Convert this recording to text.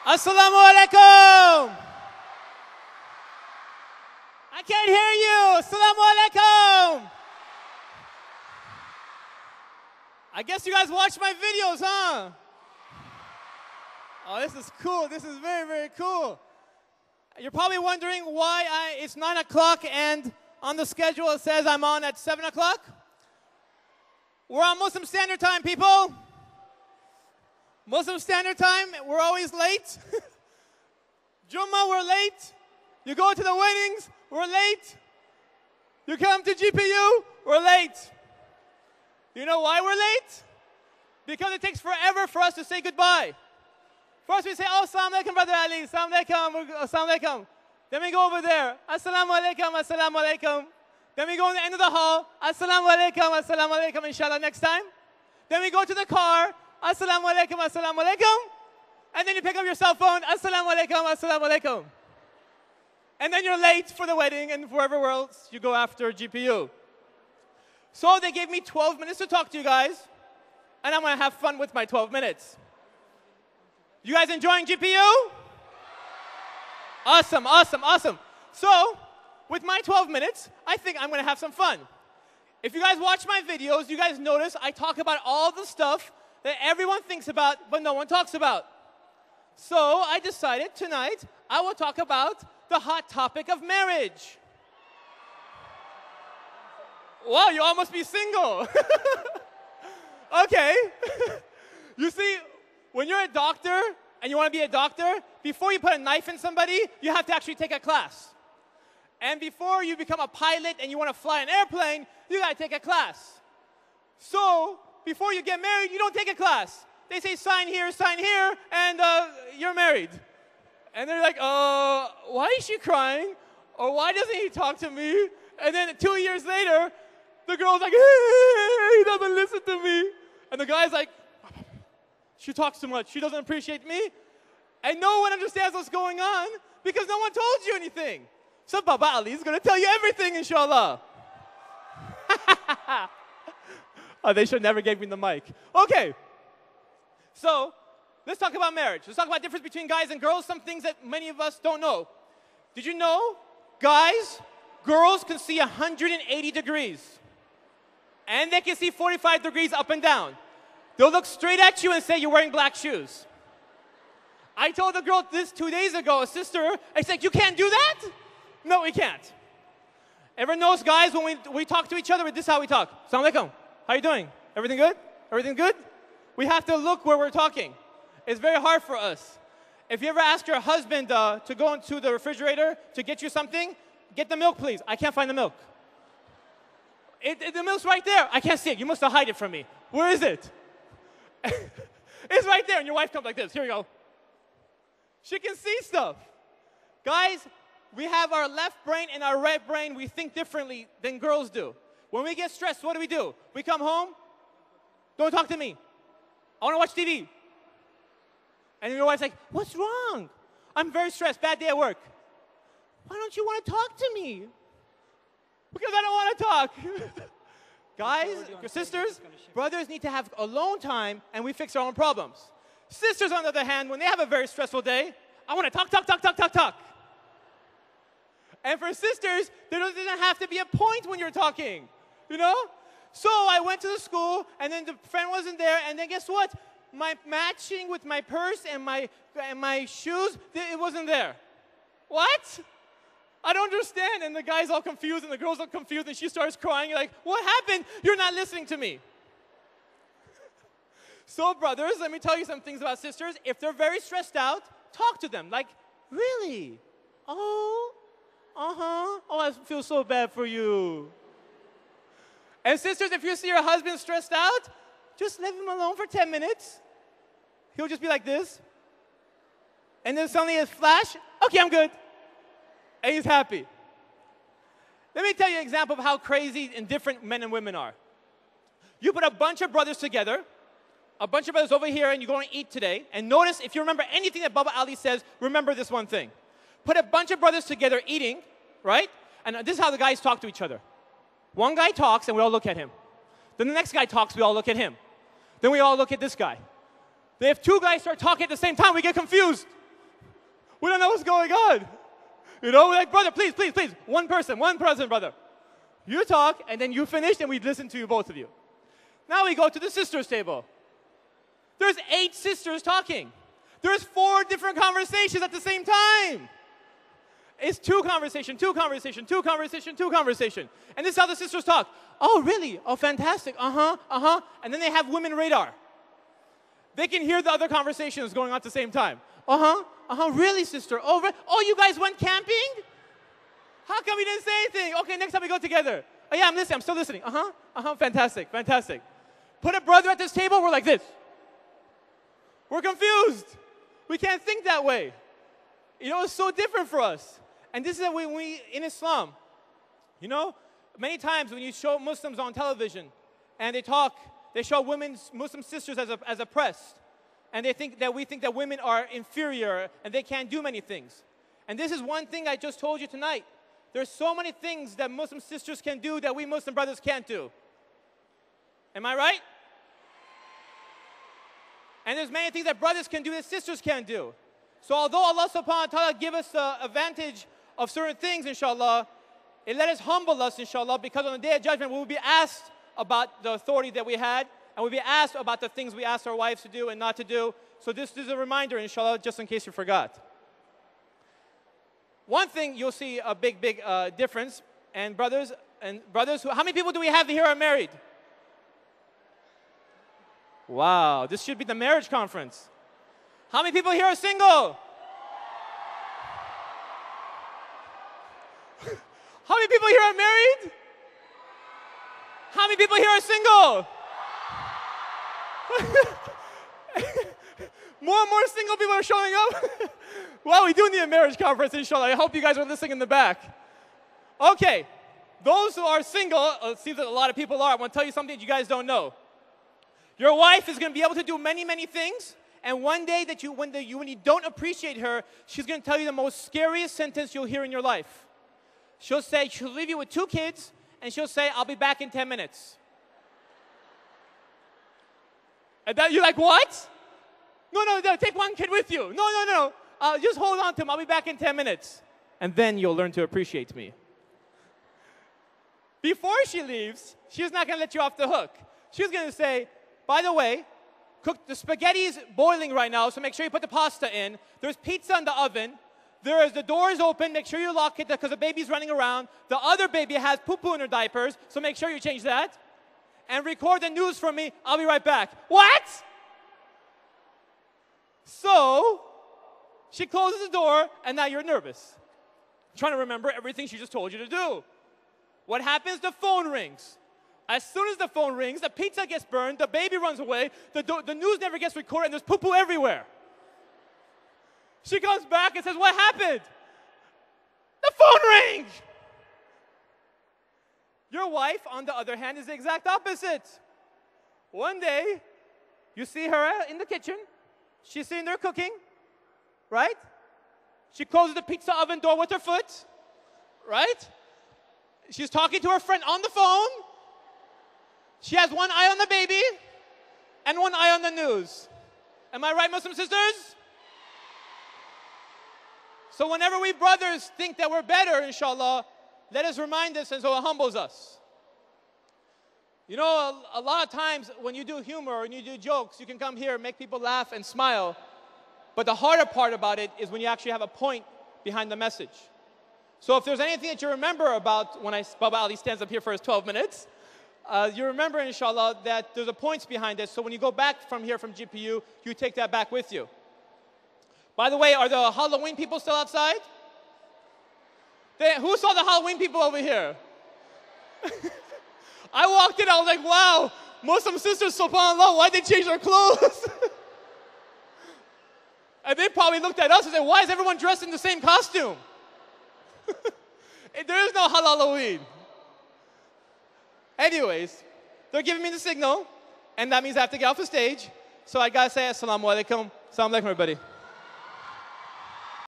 Assalamu alaikum. I can't hear you. Assalamu alaikum. I guess you guys watch my videos, huh? Oh, this is cool. This is very, very cool. You're probably wondering why it's 9 o'clock and on the schedule it says I'm on at 7 o'clock. We're on Muslim Standard Time, people. Muslim Standard Time, we're always late. Jummah, we're late. You go to the weddings, we're late. You come to GPU, we're late. You know why we're late? Because it takes forever for us to say goodbye. First we say, oh, assalamu alaikum, brother Ali, assalamu alaikum, assalamu alaikum. Then we go over there, assalamu alaikum, assalamu alaikum. Then we go in the end of the hall, assalamu alaikum, inshallah, next time. Then we go to the car, assalamu alaikum, assalamu alaikum. And then you pick up your cell phone, assalamu alaikum, assalamu alaikum. And then you're late for the wedding and wherever else you go after GPU. So they gave me 12 minutes to talk to you guys, and I'm going to have fun with my 12 minutes. You guys enjoying GPU? Awesome, awesome, awesome. So, with my 12 minutes, I think I'm going to have some fun. If you guys watch my videos, you guys notice I talk about all the stuff that everyone thinks about, but no one talks about. So, I decided tonight I will talk about the hot topic of marriage. Wow, you all must be single. Okay. You see, when you're a doctor and you want to be a doctor, before you put a knife in somebody, you have to actually take a class. And before you become a pilot and you want to fly an airplane, you got to take a class. So, before you get married, you don't take a class. They say, sign here, and you're married. And they're like, why is she crying? Or why doesn't he talk to me? And then 2 years later, the girl's like, hey, he doesn't listen to me. And the guy's like, she talks too much. She doesn't appreciate me. And no one understands what's going on because no one told you anything. So Baba Ali is going to tell you everything, inshallah. Oh, they should never gave me the mic. Okay. So let's talk about marriage. Let's talk about the difference between guys and girls, some things that many of us don't know. Did you know girls can see 180 degrees. And they can see 45 degrees up and down. They'll look straight at you and say you're wearing black shoes. I told a girl this 2 days ago, a sister, I said, you can't do that? No, we can't. Everyone knows, guys, when we talk to each other, this is how we talk. Assalamu alaikum. How you doing? Everything good? Everything good? We have to look where we're talking. It's very hard for us. If you ever ask your husband to go into the refrigerator to get you something, get the milk, please. I can't find the milk. The milk's right there. I can't see it. You must have hid it from me. Where is it? It's right there, and your wife comes like this. Here we go. She can see stuff. Guys, we have our left brain and our right brain. We think differently than girls do. When we get stressed, what do? We come home. Don't talk to me. I want to watch TV. And your wife's like, what's wrong? I'm very stressed. Bad day at work. Why don't you want to talk to me? Because I don't want to talk. Guys, sisters, brothers need to have alone time, and we fix our own problems. Sisters, on the other hand, when they have a very stressful day, I want to talk. And for sisters, there doesn't have to be a point when you're talking, you know? So I went to the school, and then the friend wasn't there, and then guess what? My matching with my purse and my shoes, it wasn't there. What? I don't understand. And the guy's all confused, and the girl's all confused, and she starts crying. You're like, what happened? You're not listening to me. So, brothers, let me tell you some things about sisters. If they're very stressed out, talk to them. Like, really? Oh, oh, I feel so bad for you. And sisters, if you see your husband stressed out, just leave him alone for 10 minutes. He'll just be like this. And then suddenly a flash, okay, I'm good. And he's happy. Let me tell you an example of how crazy and different men and women are. You put a bunch of brothers together, a bunch of brothers over here, and you go and eat today. And notice, if you remember anything that Baba Ali says, remember this one thing. Put a bunch of brothers together eating, right? And this is how the guys talk to each other. One guy talks, and we all look at him. Then the next guy talks, we all look at him. Then we all look at this guy. Then if two guys start talking at the same time, we get confused. We don't know what's going on. You know, we're like, brother, please, please, please. One person, brother. You talk, and then you finish, and we listen to you, both of you. Now we go to the sisters table. There's 8 sisters talking. There's 4 different conversations at the same time. It's 2 conversation, 2 conversation, 2 conversation, 2 conversation. And this is how the sisters talk. Oh, really? Oh, fantastic. Uh-huh, uh-huh. And then they have women radar. They can hear the other conversations going on at the same time. Uh-huh, uh-huh. Really, sister? Oh, you guys went camping? How come you didn't say anything? Okay, next time we go together. Oh, yeah, I'm listening. I'm still listening. Uh-huh, uh-huh. Fantastic, fantastic. Put a brother at this table, we're like this. We're confused. We can't think that way. You know, it's so different for us. And this is when we, in Islam, you know, many times when you show Muslims on television and they talk, they show Muslim sisters as oppressed. And we think that women are inferior and they can't do many things. And this is one thing I just told you tonight. There's so many things that Muslim sisters can do that we Muslim brothers can't do. Am I right? And there's many things that brothers can do that sisters can't do. So although Allah subhanahu wa ta'ala give us the advantage of certain things, inshallah, it let us humble us, inshallah, because on the Day of Judgment, we will be asked about the authority that we had, and we'll be asked about the things we asked our wives to do and not to do. So this is a reminder, inshallah, just in case you forgot. One thing you'll see a big difference, and brothers, how many people do we have here are married? Wow, this should be the marriage conference. How many people here are single? How many people here are married? How many people here are single? More and more single people are showing up. Well, we do need a marriage conference, inshallah. I hope you guys are listening in the back. Okay, those who are single, it seems that a lot of people are. I want to tell you something that you guys don't know. Your wife is going to be able to do many, many things. And one day that when you don't appreciate her, she's going to tell you the most scariest sentence you'll hear in your life. She'll leave you with 2 kids, and she'll say, I'll be back in 10 minutes. And then you're like, what? No, take 1 kid with you. No. Just hold on to him. I'll be back in 10 minutes. And then you'll learn to appreciate me. Before she leaves, she's not going to let you off the hook. She's going to say, by the way, the spaghetti's boiling right now, so make sure you put the pasta in. There's pizza in the oven. The door is open. Make sure you lock it because the baby's running around. The other baby has poo-poo in her diapers, so make sure you change that. And record the news for me. I'll be right back. What? So, she closes the door, and now you're nervous. Trying to remember everything she just told you to do. What happens? The phone rings. As soon as the phone rings, the pizza gets burned, the baby runs away, the news never gets recorded, and there's poo-poo everywhere. She comes back and says, what happened? The phone rang! Your wife, on the other hand, is the exact opposite. One day, you see her in the kitchen. She's sitting there cooking, right? She closes the pizza oven door with her foot, right? She's talking to her friend on the phone. She has one eye on the baby and one eye on the news. Am I right, Muslim sisters? So whenever we brothers think that we're better, inshallah, let us remind us, and so it humbles us. You know, a lot of times when you do humor and you do jokes, you can come here and make people laugh and smile. But the harder part about it is when you actually have a point behind the message. So if there's anything that you remember about when Baba Ali stands up here for his 12 minutes, you remember, inshallah, that there's a points behind it. So when you go back from here from GPU, you take that back with you. By the way, are the Halloween people still outside? Who saw the Halloween people over here? I walked in, I was like, wow, Muslim sisters, subhanAllah, why'd they change their clothes? And they probably looked at us and said, why is everyone dressed in the same costume? There is no Halloween. Anyways, they're giving me the signal, and that means I have to get off the stage. So I gotta say, Assalamu alaikum. Assalamu alaikum, everybody.